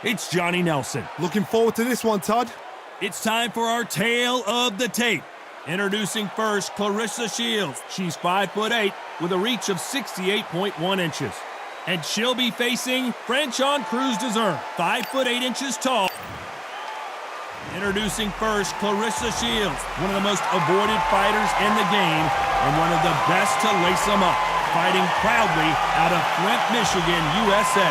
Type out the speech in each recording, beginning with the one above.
it's Johnny Nelson. Looking forward to this one, Todd. It's time for our tale of the tape. Introducing first, Claressa Shields. She's 5'8" with a reach of 68.1 inches. And she'll be facing Francheon Crews-Dezurn, 5'8" tall. Introducing first, Claressa Shields, one of the most avoided fighters in the game and one of the best to lace them up, fighting proudly out of Flint, Michigan, USA.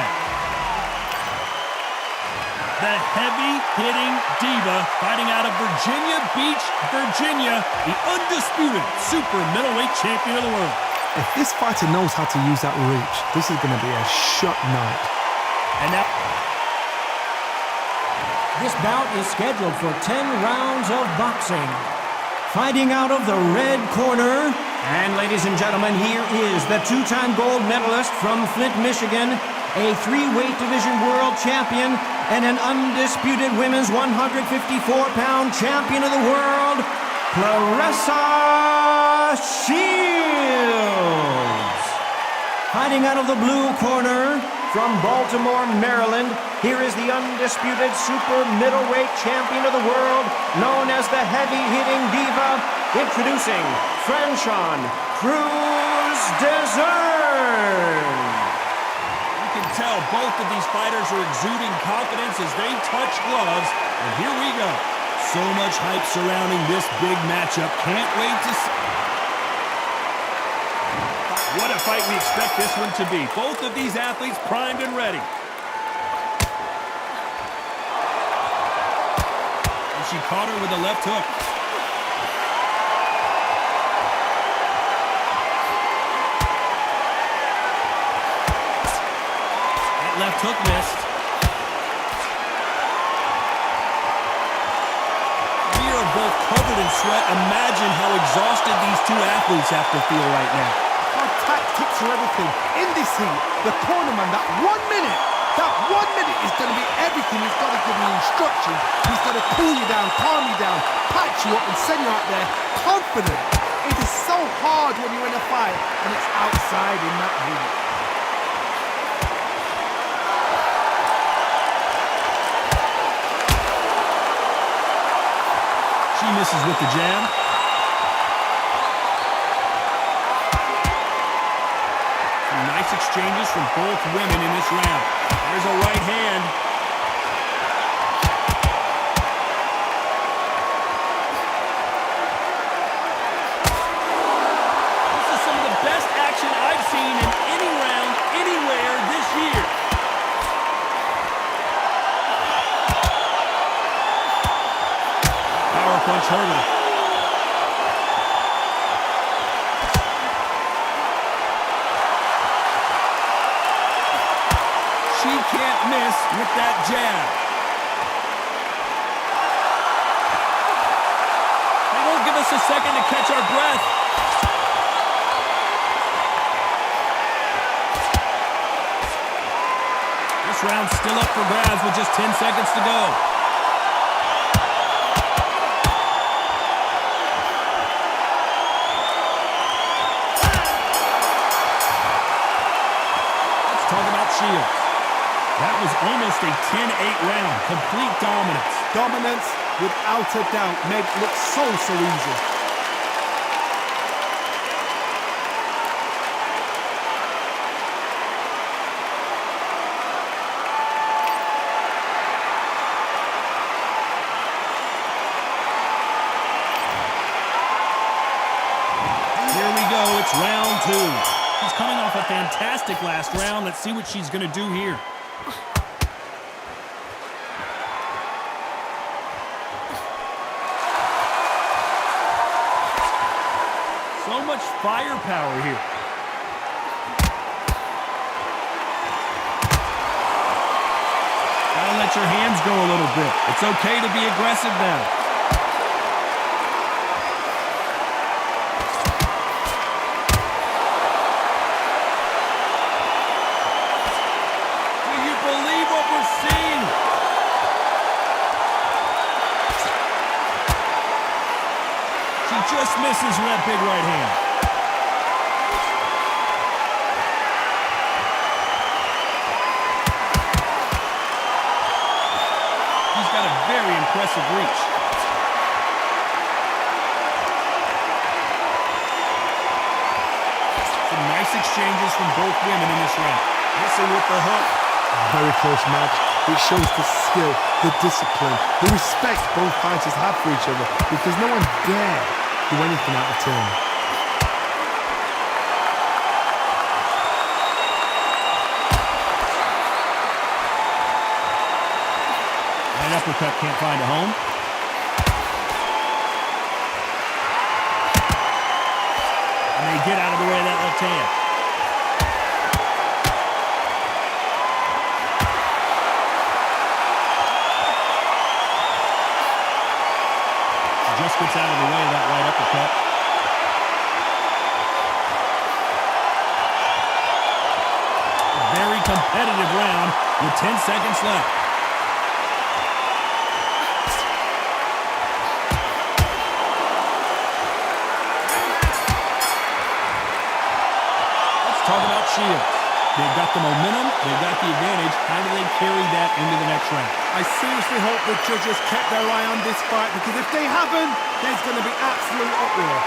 The heavy-hitting diva fighting out of Virginia Beach, Virginia, the undisputed super middleweight champion of the world. If this fighter knows how to use that reach, this is going to be a shot night. And now, this bout is scheduled for 10 rounds of boxing. Fighting out of the red corner, and ladies and gentlemen, here is the two-time gold medalist from Flint, Michigan, a three-weight division world champion, and an undisputed women's 154-pound champion of the world, Claressa Shields. Fighting out of the blue corner, from Baltimore, Maryland, here is the undisputed super middleweight champion of the world, known as the heavy-hitting diva, introducing Francheon Crews-Dezurn. you can tell both of these fighters are exuding confidence as they touch gloves. And here we go. So much hype surrounding this big matchup. Can't wait to see. What a fight we expect this one to be. Both of these athletes primed and ready. And she caught her with a left hook. That left hook missed. We are both covered in sweat. Imagine how exhausted these two athletes have to feel right now. Tactics are everything. In this heat, the cornerman, that 1 minute is going to be everything. He's got to give you instructions. He's got to cool you down, calm you down, patch you up and send you out there confident. It is so hard when you're in a fight and it's outside in that heat. She misses with the jab. Nice exchanges from both women in this round. There's a right hand. This is some of the best action I've seen in any round, anywhere this year. Power punch hurdle. She can't miss with that jab. They won't give us a second to catch our breath. This round's still up for grabs with just 10 seconds to go. Let's talk about Shields. That was almost a 10-8 round. Complete dominance. Dominance, without a doubt, made it look so easy. Here we go. It's round two. She's coming off a fantastic last round. Let's see what she's going to do here. So much firepower here. Gotta let your hands go a little bit. It's okay to be aggressive now. Do you believe what we're seeing? She just misses with that big right hand. very impressive reach. Some nice exchanges from both women in this round. Missing with the hook. Very close match. It shows the skill, the discipline, the respect both fighters have for each other, because no one dare do anything out of turn. That uppercut can't find a home. And they get out of the way of that left hand. Just gets out of the way of that right uppercut. A very competitive round with 10 seconds left. Let's talk about Shields. They've got the momentum, they've got the advantage. How do they carry that into the next round? I seriously hope the judges kept their eye on this fight, because if they haven't, there's going to be absolute uproar.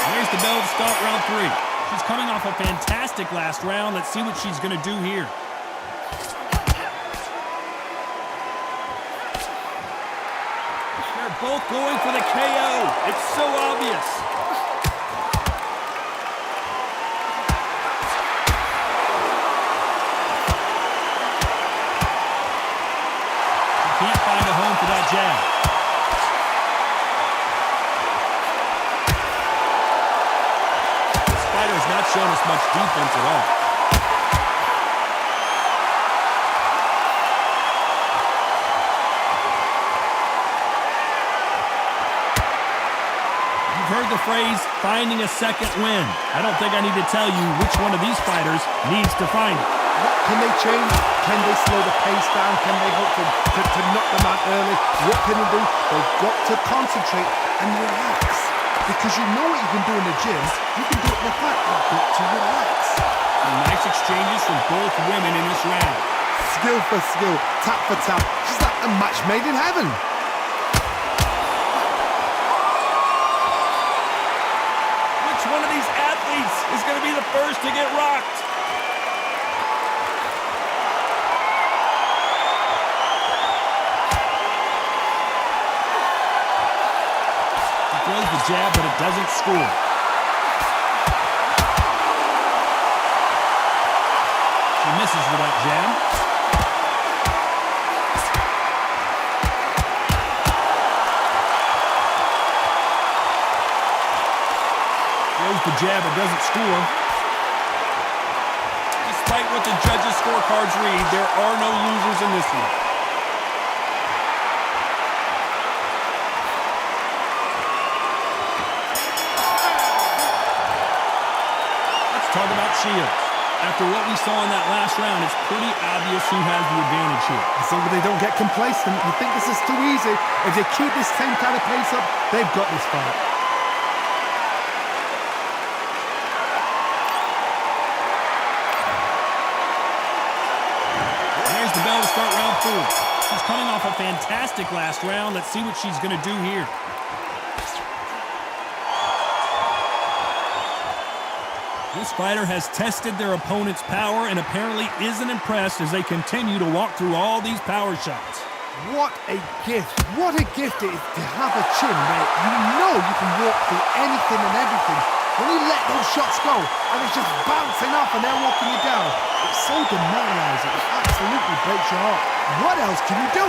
There's the bell to start round 3. She's coming off a fantastic last round. Let's see what she's going to do here. They're both going for the KO. It's so obvious. Can't find a home for that jab. This fighter has not shown us much defense at all. You've heard the phrase, finding a second win. I don't think I need to tell you which one of these fighters needs to find it. What can they change? Can they slow the pace down? Can they hope to knock them out early? What can they do? They've got to concentrate and relax. Because you know what you can do in the gym, you can do it in the fight. You've got to relax. Some nice exchanges from both women in this round. Skill for skill, tap for tap. Just like a match made in heaven. Which one of these athletes is going to be the first to get rocked? Throws the jab, but it doesn't score. She misses with that jab. Throws the jab, but doesn't score. Despite what the judges' scorecards read, there are no losers in this one. Talk about Shields. After what we saw in that last round, it's pretty obvious who has the advantage here. As long as they don't get complacent, you think this is too easy. If they keep this same kind of pace up, they've got this fight. There's the bell to start round 4. She's coming off a fantastic last round. Let's see what she's going to do here. This fighter has tested their opponent's power and apparently isn't impressed as they continue to walk through all these power shots. What a gift. What a gift it is to have a chin where you know you can walk through anything and everything. When you let those shots go and it's just bouncing off and they're walking you down, it's so demoralizing. It absolutely breaks your heart. What else can you do?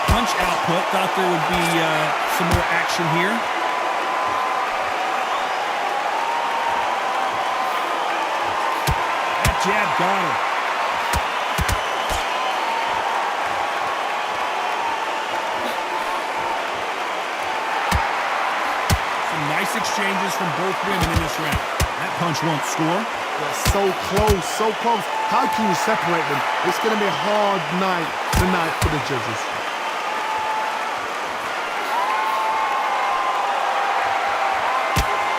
Punch output. Thought there would be some more action here. That jab got her. Some nice exchanges from both women in this round. That punch won't score. They're so close, so close. How can you separate them? It's going to be a hard night tonight for the judges.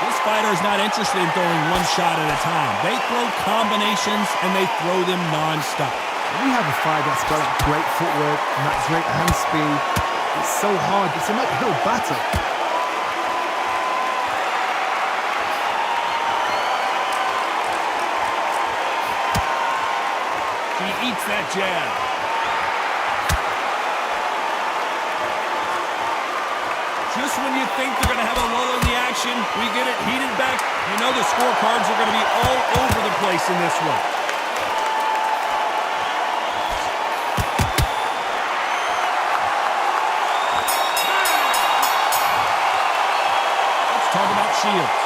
This fighter is not interested in throwing one shot at a time. They throw combinations and they throw them non-stop. We have a fighter that's got that great footwork and that great hand speed. It's so hard. It's an uphill battle. He eats that jab. Just when you think they're going to have a lull in the action, we get it heated back. You know the scorecards are going to be all over the place in this one. Let's talk about Shields.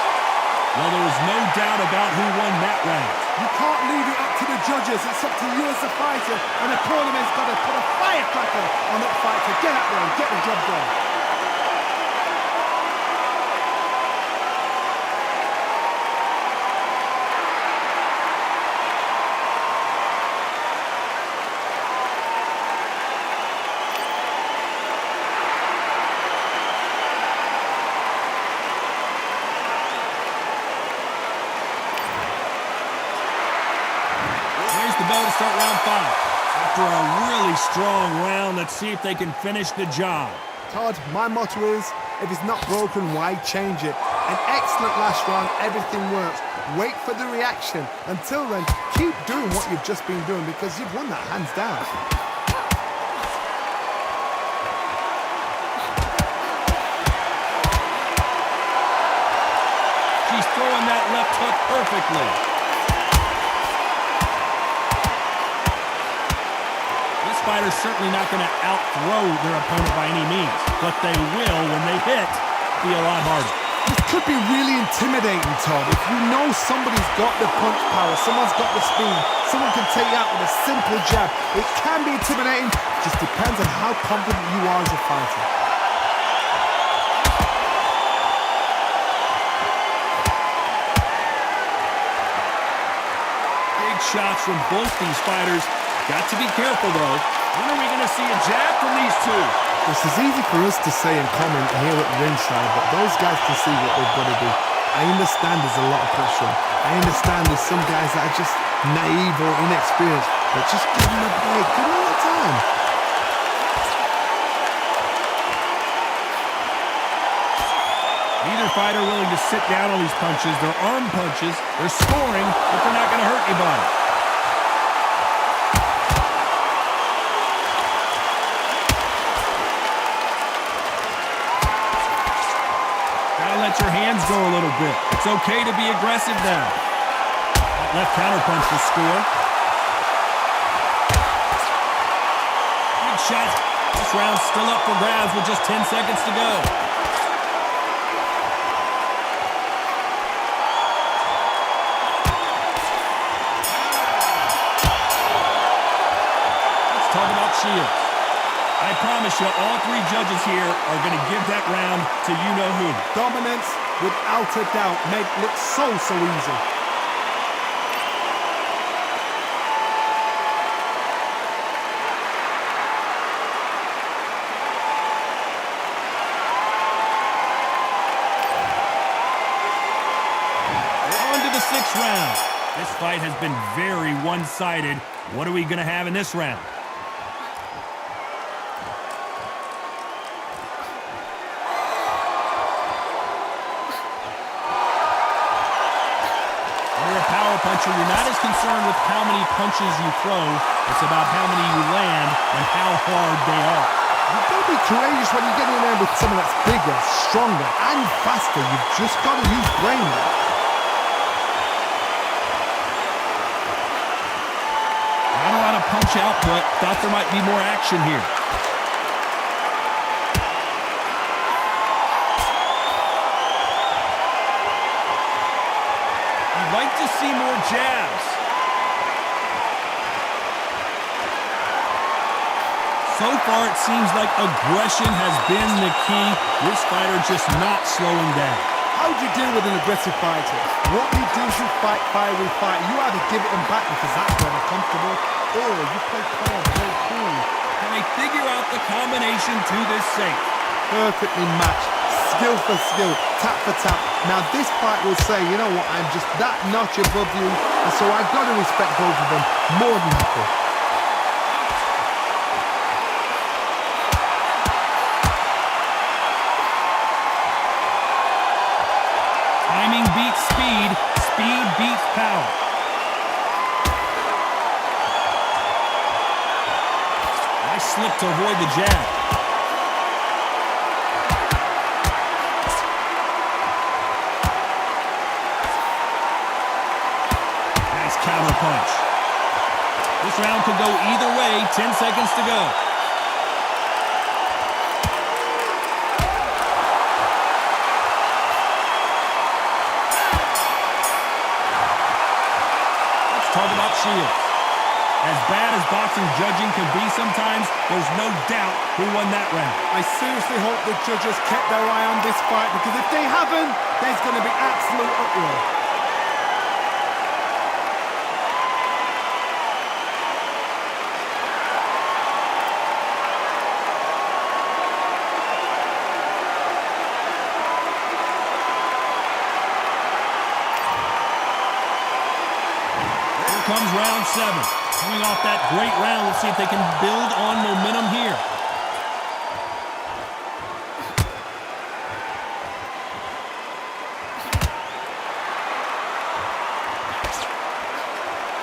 Well, there is no doubt about who won that round. You can't leave it up to the judges. It's up to you as a fighter, and the tournament's got to put a firecracker on that fight to get out there and get the job done. The bell to start round 5. After a really strong round, let's see if they can finish the job. Todd, my motto is, if it's not broken, why change it? An excellent last round, everything works. Wait for the reaction. Until then, keep doing what you've just been doing because you've won that hands down. She's throwing that left hook perfectly. Fighters certainly not going to out-throw their opponent by any means, but they will, when they hit, be a lot harder. This could be really intimidating, Todd. If you know somebody's got the punch power, someone's got the speed, someone can take you out with a simple jab, it can be intimidating. Just depends on how confident you are as a fighter. Big shots from both these fighters. Got to be careful, though. When are we going to see a jab from these two? This is easy for us to say and comment here at ringside, but those guys can see what they've got to do. I understand there's a lot of pressure. I understand there's some guys that are just naive or inexperienced, but just give them a break. Give them the time. Neither fighter willing to sit down on these punches. They're arm punches. They're scoring, but they're not going to hurt anybody. Let your hands go a little bit. It's okay to be aggressive now. That left counterpunch will score. Big shot. This round's still up for grabs with just 10 seconds to go. Let's talk about Shields. I promise you, all 3 judges here are going to give that round to you-know-who. Dominance, without a doubt, made it look so easy. We're on to the 6th round. This fight has been very one-sided. What are we going to have in this round? Puncher, you're not as concerned with how many punches you throw. It's about how many you land and how hard they are. You've got to be courageous when you get in there with someone that's bigger, stronger, and faster. You've just got to use brain. Not a lot of punch output. Thought there might be more action here. Like to see more jabs. So far, it seems like aggression has been the key. This fighter just not slowing down. How do you deal with an aggressive fighter? What you do is you fight fire with fight. You either give it them back because that's where they're comfortable, or you play calm, play cool. Can they figure out the combination to this safe? Perfectly matched, skill for skill, tap for tap. Now this fight will say, you know what, I'm just that notch above you, and so I've got to respect both of them more than equal. Timing beats speed, speed beats power. Nice slip to avoid the jab. Nice counter punch. This round could go either way, 10 seconds to go. Talk about Shields. As bad as boxing judging can be sometimes, there's no doubt who won that round. I seriously hope the judges kept their eye on this fight, because if they haven't, there's going to be absolute uproar. Comes round 7. Coming off that great round, let's see if they can build on momentum here.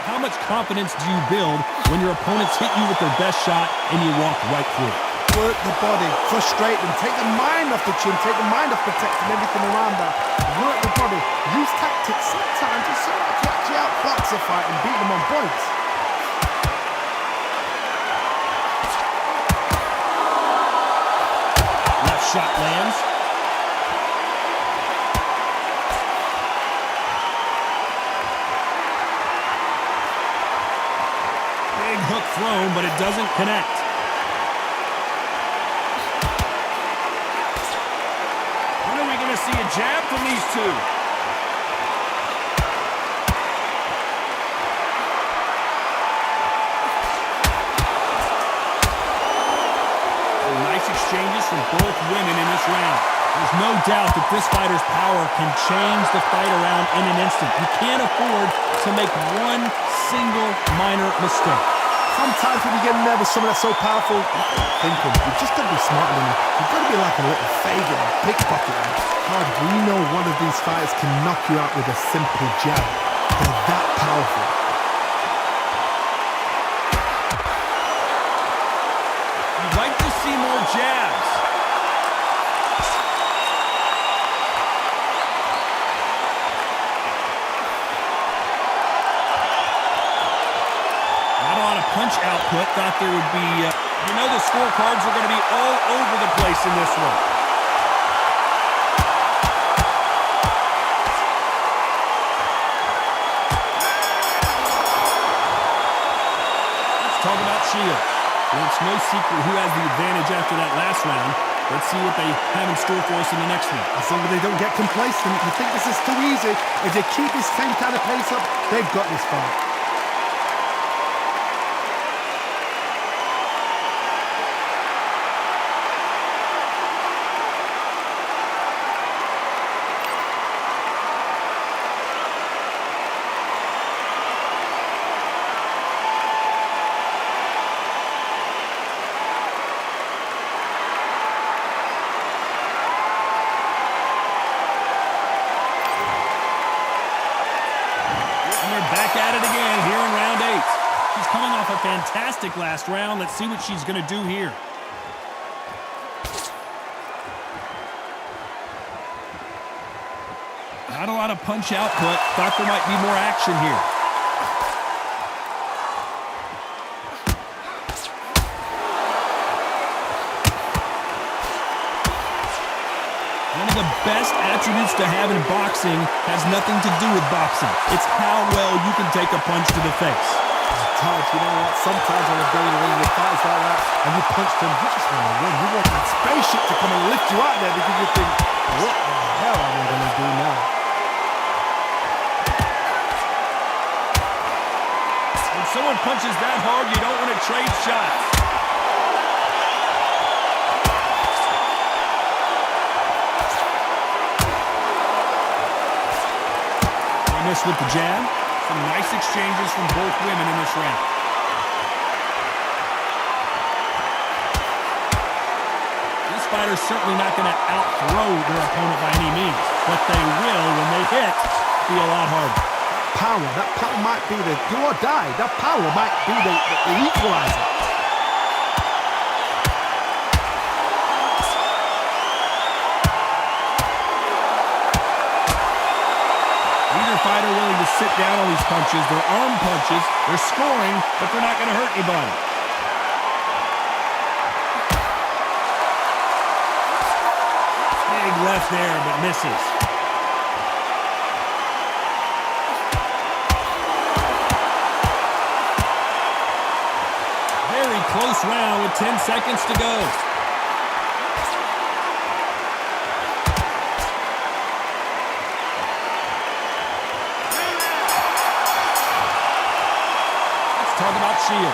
How much confidence do you build when your opponents hit you with their best shot and you walk right through it? Work the body, frustrate them, take the mind off the chin, take the mind off protecting everything around that. Work the body, use tactics sometimes to actually outbox a fight and beat them on points. Left shot lands. Big hook thrown, but it doesn't connect. When are we going to see a jab from these two? Nice exchanges from both women in this round. There's no doubt that this fighter's power can change the fight around in an instant. You can't afford to make one single minor mistake. Sometimes when you get nervous, someone that's so powerful, thinking, you've just got to be smarter than them. You've got to be like a little faggot and pickpocketing. Hard, we know one of these fighters can knock you out with a simple jab. They're that powerful. You'd like to see more jabs. Not a lot of punch output. Thought there would be, you know, the scorecards are going to be all over the place in this one. Let's talk about Shields. Well, it's no secret who has the advantage after that last round. Let's see what they have in store for us in the next one. As long as they don't get complacent, you think this is too easy. If they keep this same kind of pace up, they've got this fight. Back at it again here in round 8. She's coming off a fantastic last round. Let's see what she's going to do here. Not a lot of punch output. Thought there might be more action here. One of the best attributes to have in boxing has nothing to do with boxing. It's how well you can take a punch to the face. Todd, you know what? Sometimes when I go in the ring with fighters like that, and you punch them, you just want to win. You want that spaceship to come and lift you out there because you think, what the hell am I going to do now? When someone punches that hard, you don't want to trade shots. They missed with the jab. Some nice exchanges from both women in this round. These fighters certainly not going to out-throw their opponent by any means, but they will, when they hit, be a lot harder. That power might be the do or die. That power might be the equalizer. Neither fighter willing to sit down on these punches. They're arm punches. They're scoring, but they're not going to hurt anybody. Big left there, but misses. Close round with 10 seconds to go. Let's talk about Shields.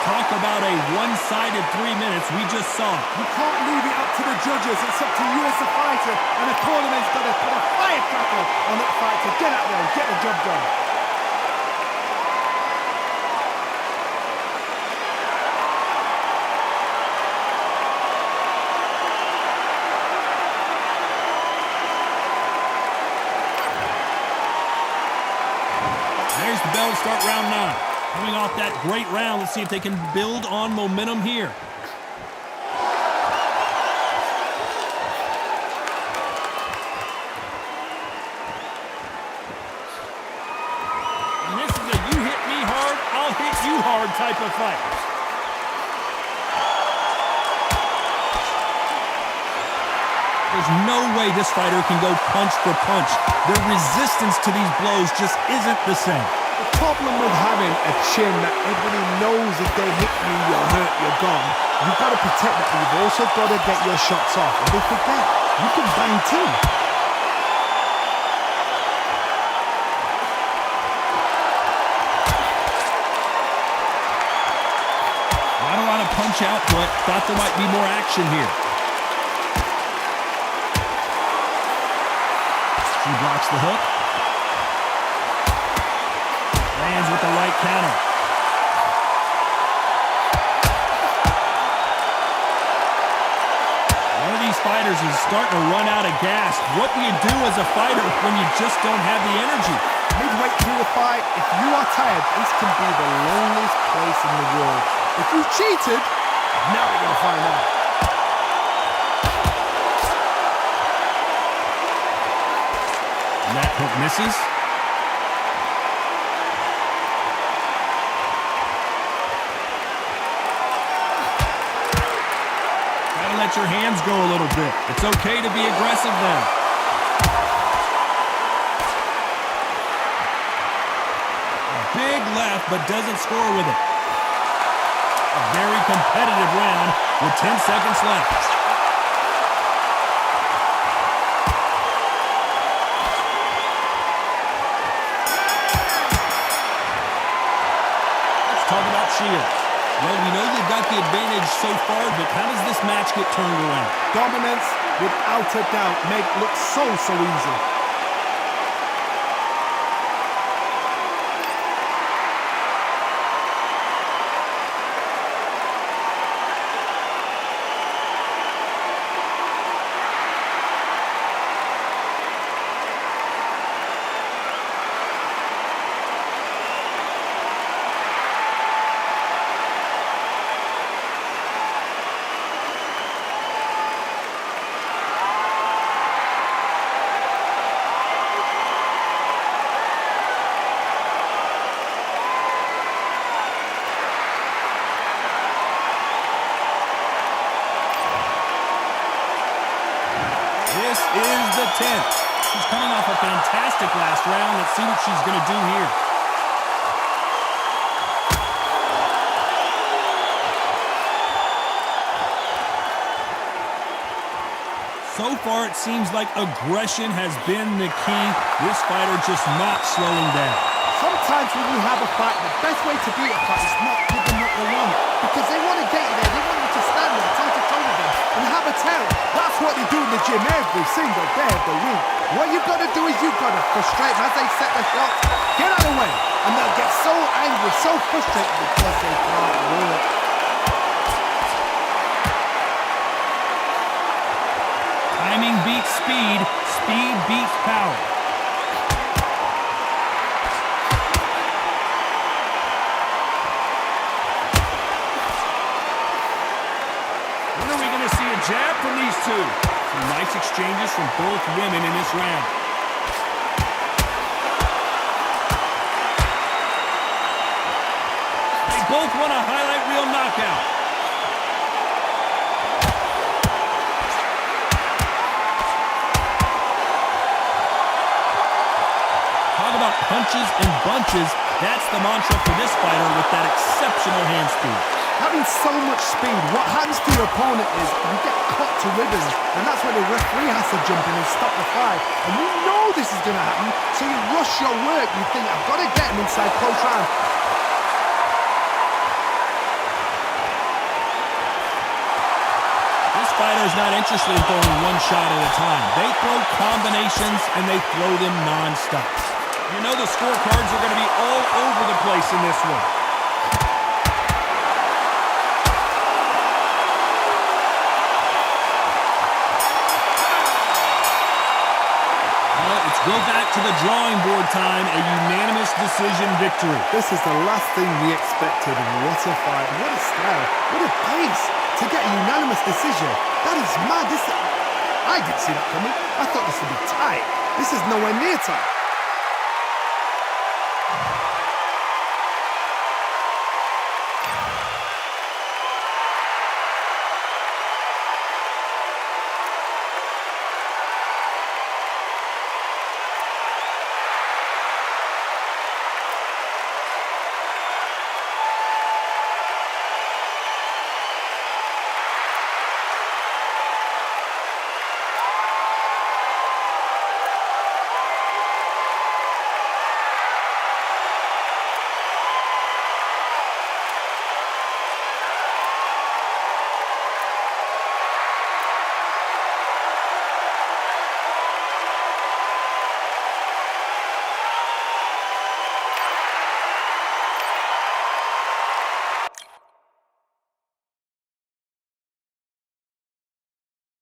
Talk about a one-sided 3 minutes we just saw. You can't leave it up to the judges. It's up to you as a fighter, and the tournament's got to put a firecracker on that fight to get out there and get the job done. There's the bell to start round 9. Coming off that great round, let's see if they can build on momentum here. And this is a you hit me hard, I'll hit you hard type of fight. There's no way this fighter can go punch for punch. Their resistance to these blows just isn't the same. The problem with having a chin that everybody knows if they hit you, you're hurt, you're gone. You've got to protect that, but you've also got to get your shots off. And they forget, you can bang too. Not a lot of punch output. Thought there might be more action here. He blocks the hook. Lands with the right counter. One of these fighters is starting to run out of gas. What do you do as a fighter when you just don't have the energy? Midway through the fight, if you are tired, this can be the loneliest place in the world. If you cheated, now we're going to find out. That hook misses. Gotta let your hands go a little bit. It's okay to be aggressive then. A big left, but doesn't score with it. A very competitive round with 10 seconds left. Shields. Well, we know they've got the advantage so far, but how does this match get turned around? Dominance, without a doubt, make it look so easy. This is the 10th. She's coming off a fantastic last round. Let's see what she's going to do here. So far, it seems like aggression has been the key. This fighter just not slowing down. Sometimes when you have a fight, the best way to beat a fight is not give them what they want. Because they want to get you there, they want you to stand there, toe-to-toe with them, and have a terror. That's what they do in the gym every single day of the week. What you've got to do is you've got to frustrate them as they set their shots. Get out of the way. And they'll get so angry, so frustrated because they can't work. Timing beats speed, speed beats power. When are we going to see a jab from these two? Some nice exchanges from both women in this round. They both want a highlight reel knockout. About punches and bunches, that's the mantra for this fighter with that exceptional hand speed. Having so much speed, what happens to your opponent is you get cut to ribbons, and that's where the referee has to jump in and stop the fight. And you know this is going to happen, so you rush your work. You think, I've got to get him inside close round. This fighter is not interested in throwing one shot at a time. They throw combinations, and they throw them non-stop. You know the scorecards are going to be all over the place in this one. Well, it's go back to the drawing board time, a unanimous decision victory. This is the last thing we expected. What a fight, what a style, what a pace to get a unanimous decision. That is mad. I didn't see that coming. I thought this would be tight. This is nowhere near tight.